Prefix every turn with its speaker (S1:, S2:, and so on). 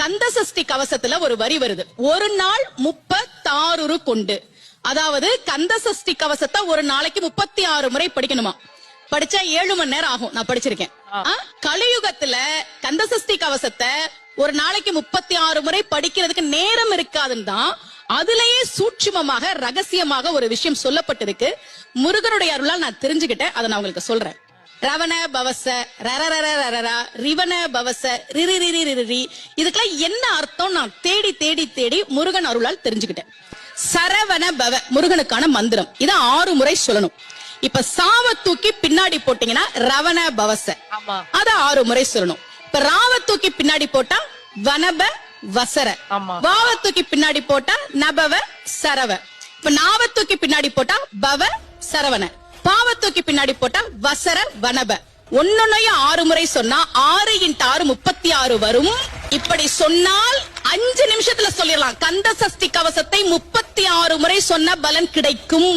S1: கந்த சஷ்டி கவசத்துல ஒரு வரி வருது, ஒரு நாள் 36 கொண்டு. அதாவது கந்த சஷ்டி கவசத்தை ஒரு நாளைக்கு 36 முறை படிக்கணுமா. படிச்சா 7 மணி நேரம் ஆகும். நான் படிச்சிருக்கேன். கலியுகத்துல கந்த சஷ்டி கவசத்தை ஒரு நாளைக்கு 36 முறை படிக்கிறதுக்கு நேரம் இருக்காதுன்னு தான் அதுலயே சூட்சுமமாக ரகசியமாக ஒரு விஷயம் சொல்லப்பட்டிருக்கு. முருகனுடைய அருளால் நான் தெரிஞ்சுக்கிட்டேன். அதை நான் உங்களுக்கு சொல்றேன். ரவண பவச ரரரரரரா ரிவண பவச ரிரிரிரிரிரி, இதுக்கெல்லாம் என்ன அர்த்தம் நான் தேடி தேடி தேடி முருகன் அருளால் தெரிஞ்சுக்கிட்டேன். சரவண பவ முருகனுக்கான மந்திரம். இத 6 முறை சொல்லணும். இப்ப சாவ தூக்கி பின்னாடி போட்டீங்கன்னா ரவண பவச, அத 6 முறை சொல்லணும். இப்ப ராவ தூக்கி பின்னாடி போட்டா வனப வசர, வாவ தூக்கி பின்னாடி போட்டா நபவ சரவ, இப்ப நாவ தூக்கி பின்னாடி போட்டா பவ சரவண, பாவ தூக்கி பின்னாடி போட்டா வசர வனப. ஒன்னொன்னையும் 6 முறை சொன்னா 6 × 6 36 வரும். இப்படி சொன்னால் 5 நிமிஷத்துல சொல்லிடலாம். கந்த சஷ்டி கவசத்தை 36 முறை சொன்ன பலன் கிடைக்கும்.